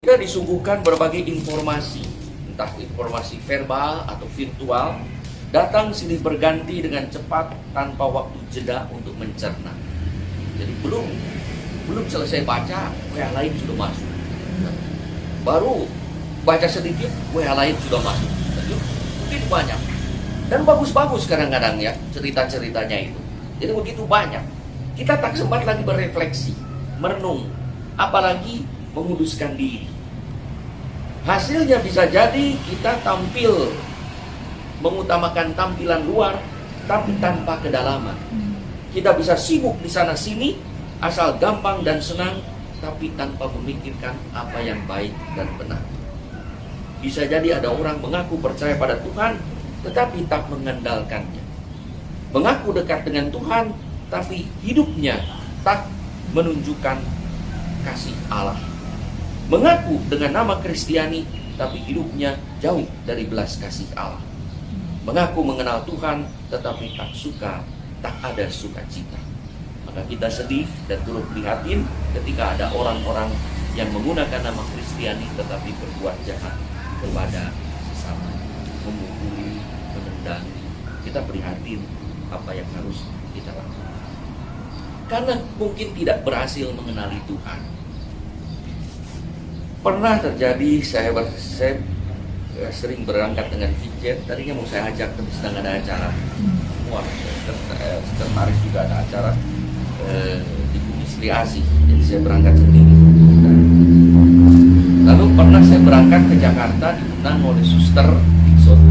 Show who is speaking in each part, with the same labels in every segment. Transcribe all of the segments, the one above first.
Speaker 1: Kita disuguhkan berbagai informasi, entah informasi verbal atau virtual, datang silih berganti dengan cepat tanpa waktu jeda untuk mencerna. Jadi belum selesai baca, WA lain sudah masuk. Baru baca sedikit, WA lain sudah masuk. Jadi begitu banyak. Dan bagus-bagus kadang-kadang ya cerita-ceritanya itu. Jadi begitu banyak. Kita tak sempat lagi berefleksi, merenung, apalagi menguduskan diri. Hasilnya bisa jadi kita tampil mengutamakan tampilan luar, tapi tanpa kedalaman. Kita bisa sibuk di sana sini, asal gampang dan senang, tapi tanpa memikirkan apa yang baik dan benar. Bisa jadi ada orang mengaku percaya pada Tuhan, tetapi tak mengandalkannya. Mengaku dekat dengan Tuhan, tapi hidupnya tak menunjukkan kasih Allah. Mengaku dengan nama Kristiani, tapi hidupnya jauh dari belas kasih Allah. Mengaku mengenal Tuhan, tetapi tak ada sukacita. Maka kita sedih dan turut prihatin ketika ada orang-orang yang menggunakan nama Kristiani, tetapi berbuat jahat kepada sesama, memukuli, menendangi. Kita prihatin apa yang harus kita lakukan. Karena mungkin tidak berhasil mengenali Tuhan. Pernah terjadi, saya sering berangkat dengan Vijen. Tadinya mau saya ajak, tapi sedang ada acara. Wah, tertarik juga ada acara di Bumi Sri Asih. Jadi saya berangkat sendiri. Lalu pernah saya berangkat ke Jakarta, diundang oleh suster di suatu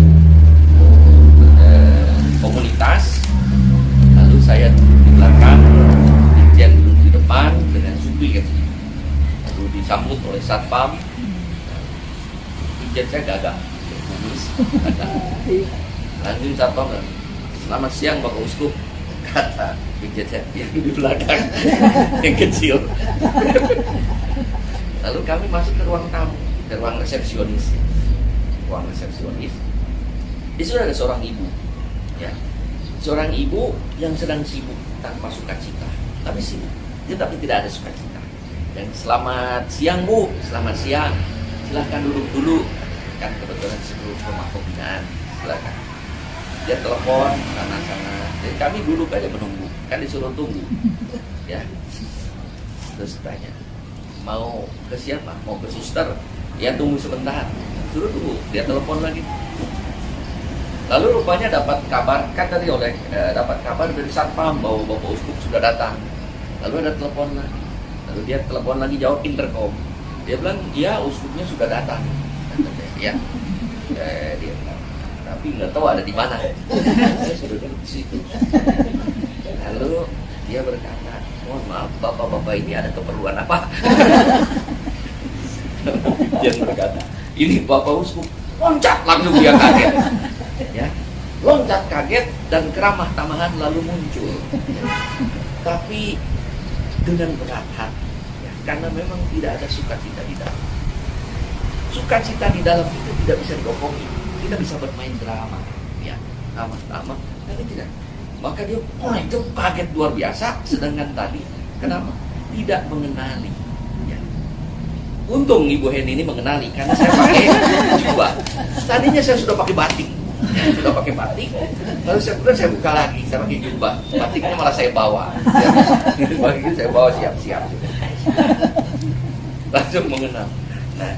Speaker 1: komunitas. Lalu saya duduk di belakang, Vijen duduk di depan dengan supir. Disambut oleh satpam. Pijet saya gagah, lanjut satpam, selamat siang Bapak Uskup, kata pijet saya yang di belakang yang kecil. Lalu kami masuk ke ruang tamu, ke ruang resepsionis. Di situ ada seorang ibu, ya, seorang ibu yang sedang sibuk tanpa sukacita, tapi sibuk, tapi tidak ada sukacita. Dan selamat siang Bu, selamat siang. Silahkan duduk dulu. Kan kebetulan sebelum rumah pembinaan. Silahkan. Dia telepon sana. Jadi kami duduk aja menunggu. Kan disuruh tunggu. Ya. Terus tanya, mau ke siapa? Mau ke suster? Ya tunggu sebentar. Suruh tunggu. Dia telepon lagi. Lalu rupanya dapat kabar, kan tadi dapat kabar dari satpam bahwa Bapak Uskup sudah datang. Lalu ada telepon lagi. Lalu dia telepon lagi, jawab intercom. Dia bilang, ya uskupnya sudah datang. Ya, dia bilang, tapi nggak tahu ada di mana. Saya sudah duduk di situ. Lalu dia berkata, mohon maaf, bapak-bapak ini ada keperluan apa? Dia berkata, ini bapak uskup. Loncat langsung dia kaget. Ya, loncat kaget dan keramah tamahan lalu muncul. Tapi dengan berat hati, ya, karena memang tidak ada sukacita di dalam. Sukacita di dalam itu tidak bisa dibohongi, tidak bisa bermain drama, ya, drama, tapi tidak. Maka dia, itu kaget luar biasa. Sedangkan tadi, kenapa? Tidak mengenali. Ya. Untung Ibu Heni ini mengenali, karena saya pakai jubah. Tadinya saya sudah pakai batik. Lalu saya buka lagi, saya pakai jubah. Batiknya malah saya bawa. Begitu saya bawa siap-siap. Langsung mengenal. Nah,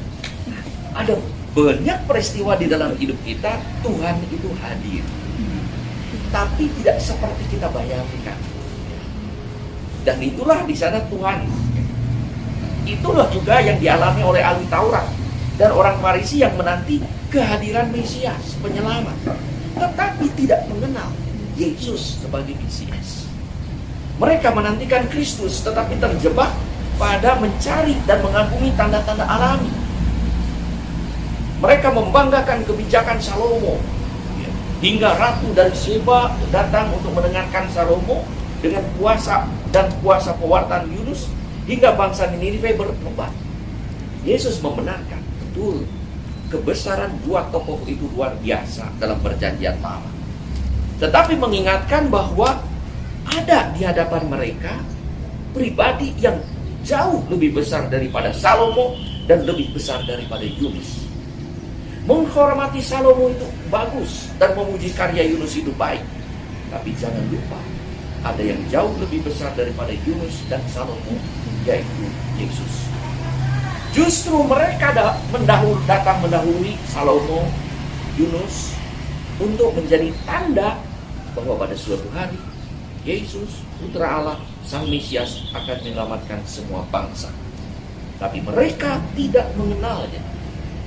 Speaker 1: ada banyak peristiwa di dalam hidup kita, Tuhan itu hadir. Tapi tidak seperti kita bayangkan. Dan itulah di sana Tuhan. Itulah juga yang dialami oleh ahli Taurat dan orang Farisi yang menanti kehadiran Mesias, penyelamat, tetapi tidak mengenal Yesus sebagai Mesias. Mereka menantikan Kristus, tetapi terjebak pada mencari dan mengagumi tanda-tanda alami. Mereka membanggakan kebijakan Salomo, hingga ratu dari Sheba datang untuk mendengarkan Salomo dengan puasa pewartaan Yunus, hingga bangsa Ninive bertobat. Yesus membenarkan betul kebesaran dua tokoh itu luar biasa dalam perjanjian lama. Tetapi mengingatkan bahwa ada di hadapan mereka pribadi yang jauh lebih besar daripada Salomo dan lebih besar daripada Yunus. Menghormati Salomo itu bagus, dan memuji karya Yunus itu baik. Tapi jangan lupa, ada yang jauh lebih besar daripada Yunus dan Salomo, yaitu Yesus. Justru mereka datang mendahului Salomo, Yunus, untuk menjadi tanda bahwa pada suatu hari Yesus, Putra Allah, Sang Mesias akan menyelamatkan semua bangsa. Tapi mereka tidak mengenalnya.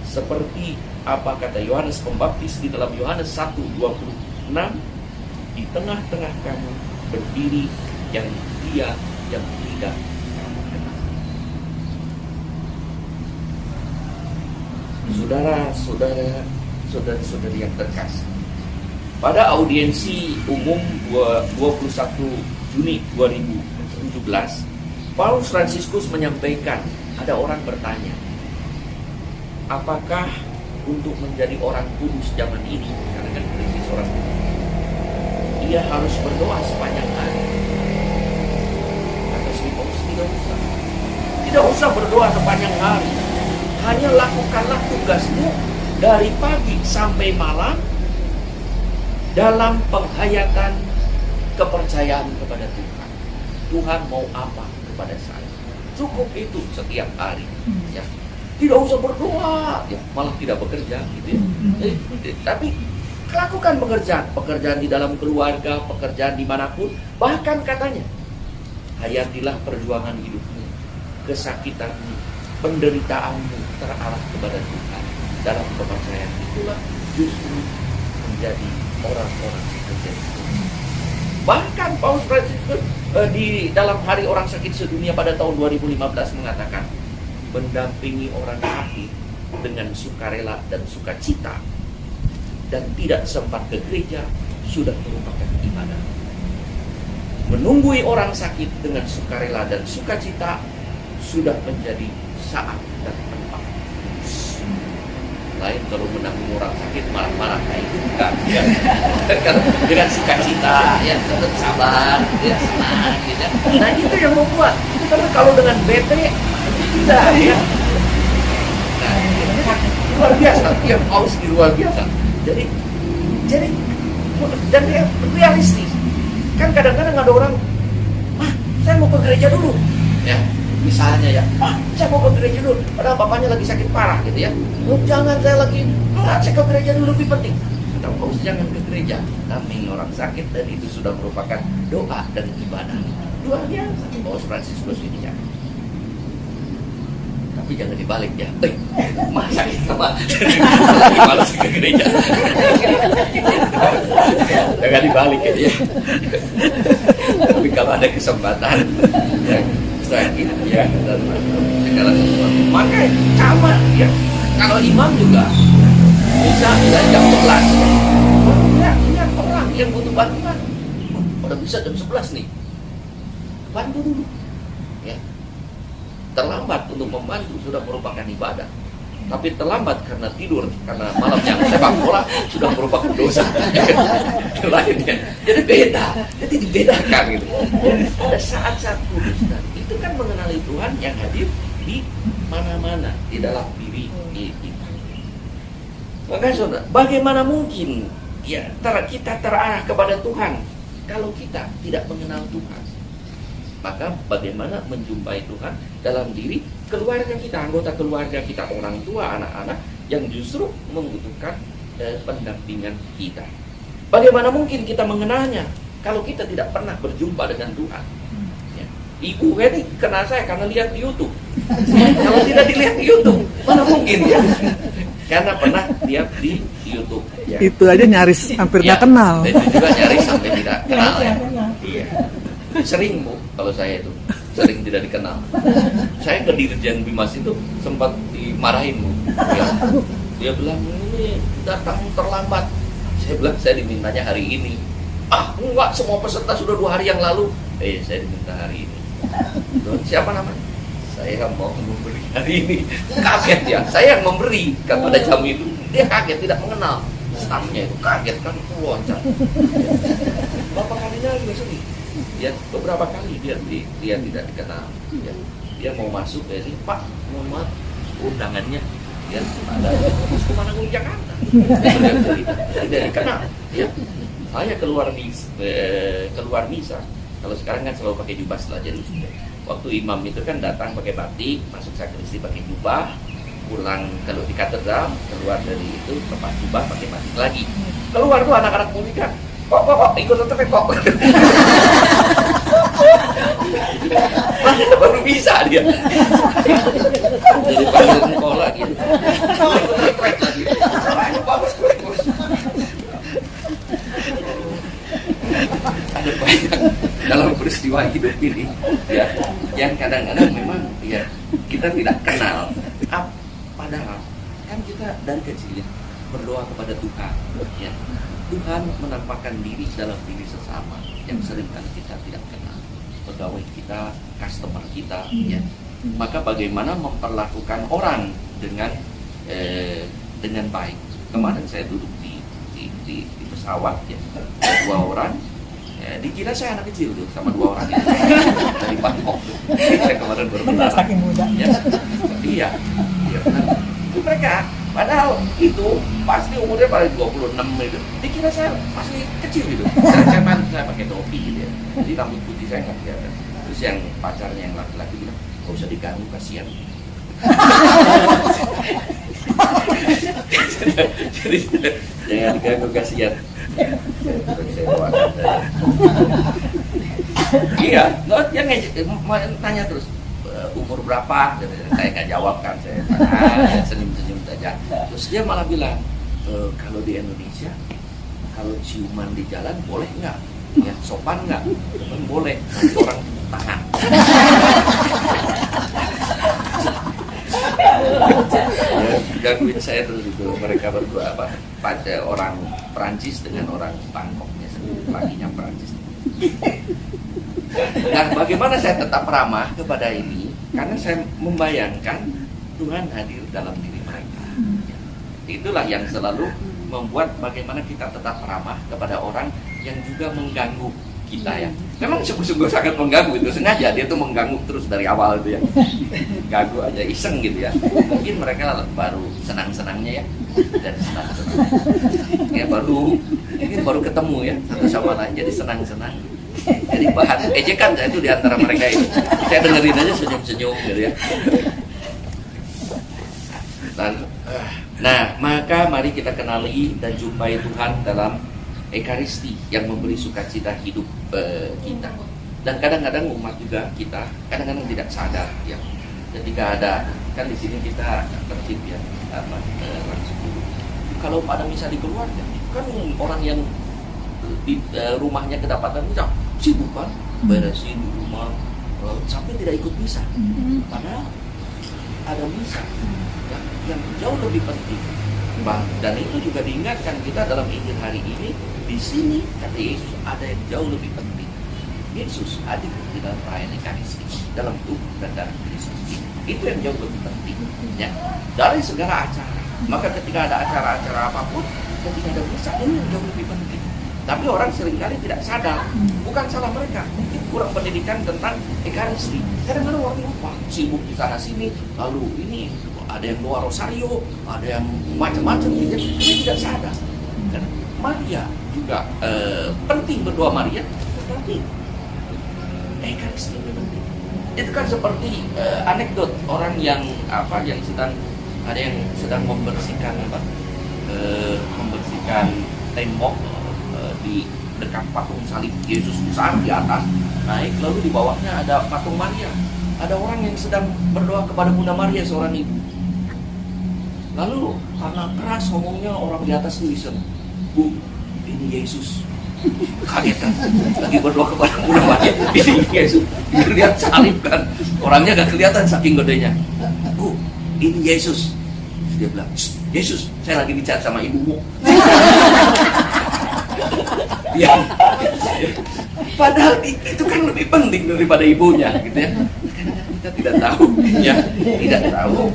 Speaker 1: Seperti apa kata Yohanes Pembaptis di dalam Yohanes 1:26, di tengah-tengah kamu berdiri yang dia yang tidak kenal. Saudara-saudara, saudari-saudari yang terkasih, pada audiensi umum 21 Juni 2017, Paus Fransiskus menyampaikan, ada orang bertanya, apakah untuk menjadi orang kudus zaman ini, karena kan krisis orang kudus, ia harus berdoa sepanjang hari? Kata si Paus, tidak usah berdoa sepanjang hari. Hanya lakukanlah tugasmu dari pagi sampai malam dalam penghayatan kepercayaan kepada Tuhan. Tuhan mau apa kepada saya? Cukup itu setiap hari. Ya. Tidak usah berdoa, ya, malah tidak bekerja, gitu ya. Tapi lakukan pekerjaan di dalam keluarga, pekerjaan dimanapun. Bahkan katanya, hayatilah perjuangan hidupmu, kesakitanmu, penderitaanmu terarah kepada Tuhan. Dalam kepercayaan itulah justru menjadi orang-orang menjadi Tuhan. Bahkan Paus Fransiskus di dalam Hari Orang Sakit Sedunia pada tahun 2015 mengatakan, mendampingi orang sakit dengan sukarela dan sukacita dan tidak sempat ke gereja sudah merupakan ibadah. Menunggui orang sakit dengan sukarela dan sukacita sudah menjadi saat dan tempat. Lain kalau menanggung orang sakit marah-marah, nah itu bukan ya. Dengan sukacita, ya tetap sabar, ya senang, gitu. Nah itu yang membuat. Karena kalau dengan bete tidak, ya. Nah, luar biasa, ya Paus di luar biasa. Jadi dan dia realistis. Kan kadang-kadang ada orang, saya mau ke gereja dulu, ya. Misalnya ya, saya mau ke gereja dulu, padahal bapaknya lagi sakit parah gitu ya. Jangan, saya lagi, saya ke gereja dulu lebih penting. Kata Paus, jangan ke gereja, dampingi orang sakit, dan itu sudah merupakan doa dan ibadah. Luar biasa Paus Fransiskus ini ya. Tapi jangan dibalik ya. Masa sama lagi malas ke gereja. Jangan dibalik ya. Tapi kalau ada kesempatan ya, sakit ya, dan segala sesuatu, maka sama ya. Kalau imam juga bisa jam 11 ya, ingat orang yang butuh bantuan, udah bisa jam 11 nih, bantu dulu ya. Terlambat untuk membantu sudah merupakan ibadah, tapi terlambat karena tidur, karena malam yang sepak bola sudah merupakan dosa. Lainnya jadi beda, jadi dibedakan gitu. Ada saat-saat kudus, dan itu kan mengenali Tuhan yang hadir di mana-mana di dalam diri kita. Maka saudara, bagaimana mungkin ya kita terarah kepada Tuhan kalau kita tidak mengenal Tuhan? Maka bagaimana menjumpai Tuhan dalam diri keluarga kita, anggota keluarga kita, orang tua, anak-anak yang justru membutuhkan pendampingan kita. Bagaimana mungkin kita mengenalnya kalau kita tidak pernah berjumpa dengan Tuhan? Ya. Ibu ini kenal saya karena lihat di YouTube. Kalau tidak dilihat di YouTube, mana mungkin ya? Karena pernah lihat di YouTube. Ya.
Speaker 2: Itu aja nyaris hampir nggak kenal.
Speaker 1: Itu juga nyaris sampai tidak kenal ya. Iya. Sering Bu, kalau saya itu sering tidak dikenal. Saya ke Dirjen Bimas itu sempat dimarahin Bu. Dia bilang, ini datang terlambat. Saya bilang, saya dimintanya hari ini. Enggak, semua peserta sudah 2 hari yang lalu. Saya diminta hari ini. Siapa namanya? Saya mau memberi hari ini. Kaget ya, saya yang memberi pada jam itu. Dia kaget, tidak mengenal stafnya itu. Kaget kan, loncat. Berapa kalinya juga sedih. Ya, beberapa kali dia tidak dikenal. Dia mau masuk, ya sih, Pak, mohon maaf, undangannya ya ada Kumanangun Jakarta tidak dikenal ya. Saya keluar misa kalau sekarang kan selalu pakai jubah setelah jadi waktu imam itu kan datang pakai batik, masuk sakristi pakai jubah, pulang kalau di katedral keluar dari itu lepas jubah pakai batik lagi, keluar tuh anak-anak muda kok ikut tetep kok baru bisa dia jadi panggil sekolah gitu bagus ada banyak dalam peristiwa hidup ini ya yang kadang-kadang memang ya kita tidak kenal padahal kan kita dari kecil berdoa kepada Tuhan ya. Tuhan menampakkan diri dalam diri sesama yang seringkali kita tidak kenal, pegawai kita, customer kita ya. Maka bagaimana memperlakukan orang dengan baik. Kemarin saya duduk di pesawat ya, 2 orang dikira saya anak kecil tuh sama 2 orang itu dari Bangkok tuh. Saya kemarin berbicara
Speaker 2: saking muda
Speaker 1: iya mereka padahal itu pasti umurnya paling 26 itu dikira saya masih kecil gitu. Saya pakai topi gitu ya, jadi rambut putih saya nggak kelihatan. Terus yang pacarnya yang laki-laki bilang nggak usah diganggu kasihan jadi jangan diganggu kasihan. Saya doakan iya, dia tanya terus umur berapa, saya nggak jawab kan, saya senyum-senyum saja. Terus dia malah bilang kalau di Indonesia kalau ciuman di jalan boleh nggak, ya sopan nggak, boleh, nanti orang tepuk tangan. Gangguin saya terus itu, mereka berdua pada orang Perancis dengan orang Bangkoknya sendiri, lakinya Perancis. Nah, bagaimana saya tetap ramah kepada ini? Karena saya membayangkan Tuhan hadir dalam diri mereka. Itulah yang selalu membuat bagaimana kita tetap ramah kepada orang yang juga mengganggu kita ya. Memang sungguh-sungguh sangat mengganggu itu, sengaja dia tuh mengganggu terus dari awal itu ya. Ganggu aja iseng gitu ya. Mungkin mereka baru senang-senangnya ya. Dan senang-senang. Ya baru ketemu ya satu sama lain jadi senang-senang. Jadi bahan ejekan saya itu di antara mereka itu. Saya dengerin aja senyum-senyum gitu ya. Nah, maka mari kita kenali dan jumpai Tuhan dalam Ekaristi yang memberi sukacita hidup kita. Dan kadang-kadang umat juga kita kadang-kadang tidak sadar ya. Ketika ada kan di sini kita tertib ya langsung dulu. Kalau ada misa di keluarga kan orang yang di rumahnya kedapatan misal sibuk kan beresin di rumah sampai tidak ikut misa. Padahal ada misa yang jauh lebih penting. Dan itu juga diingatkan kita dalam Injil hari ini. Di sini kata Yesus ada yang jauh lebih penting. Yesus hadir di dalam perayaan Ekaristi dalam tubuh dan darah Kristus. Itu yang jauh lebih penting ya. Dari segala acara. Maka ketika ada acara-acara apapun, ketika ada misa ini yang jauh lebih penting. Tapi orang seringkali tidak sadar. Bukan salah mereka, mungkin kurang pendidikan tentang Ekaristi. Kadang-kadang orang lupa, sibuk di sana sini, lalu ini ada yang bawa rosario, ada yang macam-macam, jadi tidak sadar. Dan Maria juga penting berdoa Maria, tetapi Ekaristi penting. Itu kan seperti anekdot orang yang sedang ada yang sedang membersihkan tembok di dekat patung salib Yesus besar di atas naik, lalu di bawahnya ada patung Maria. Ada orang yang sedang berdoa kepada Bunda Maria, seorang ibu. Lalu karena keras ngomongnya, orang di atas tulisan, "Bu, ini Yesus." Kaget kan, lagi berdoa kepada Bunda Maria, ini Yesus. Dia lihat salib kan, orangnya gak kelihatan saking gedenya. "Bu, ini Yesus." Dia bilang, "Yesus, saya lagi bicara sama ibumu." Ya, padahal itu kan lebih penting daripada ibunya, gitu ya. Kadang-kadang kita tidak tahu, ya, tidak tahu.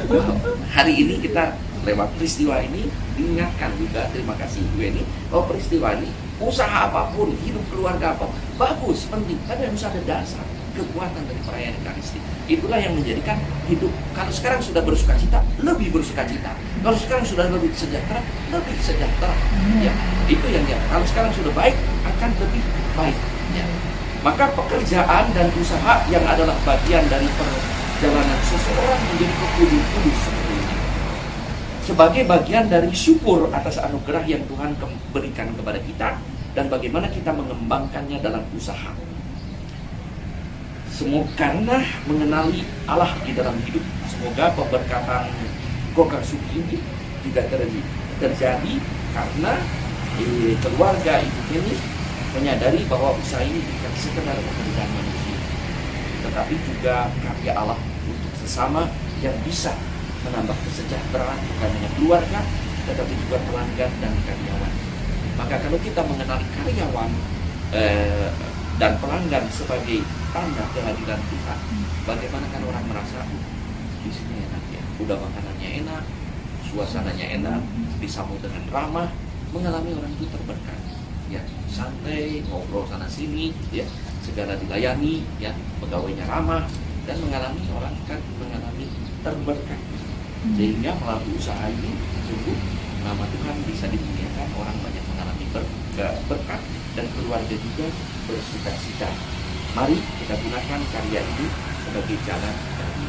Speaker 1: Hari ini kita lewat peristiwa ini diingatkan juga, terima kasih Ibu ini, bahwa peristiwa ini usaha apapun, hidup keluarga apapun, bagus, penting, tapi harus ada dasar. kekuatan dari perayaan Ekaristi. Itulah yang menjadikan hidup. Kalau sekarang sudah bersuka cita, lebih bersuka cita. Kalau sekarang sudah lebih sejahtera, lebih sejahtera. Ya, itu yang dia. Kalau sekarang sudah baik, akan lebih baik. Ya. Maka pekerjaan dan usaha yang adalah bagian dari perjalanan seseorang menjadi kudus seperti ini, sebagai bagian dari syukur atas anugerah yang Tuhan berikan kepada kita dan bagaimana kita mengembangkannya dalam usaha. Semoga karena mengenali Allah di dalam hidup, semoga pemberkatan Gokar Suki ini juga terjadi karena keluarga Ibu Penny menyadari bahwa usaha ini bukan sekedar pekerjaan manusia, tetapi juga karya Allah untuk sesama yang bisa menambah kesejahteraan bukan hanya keluarga, tetapi juga pelanggan dan karyawan. Maka kalau kita mengenali karyawan dan pelanggan sebagai tanda kehadiran Tuhan, bagaimana kan orang merasa di sini enak ya, udah makanannya enak, suasananya enak, disambut dengan ramah, mengalami orang itu terberkati. Ya, santai, ngobrol sana sini, ya, segala dilayani, ya, pegawainya ramah dan orang kan mengalami terberkati. Sehingga melalui usaha ini sungguh nama Tuhan bisa dimuliakan, orang banyak mengalami berkat dan keluarga juga bersukacita. Mari kita gunakan karya ini sebagai jalan dari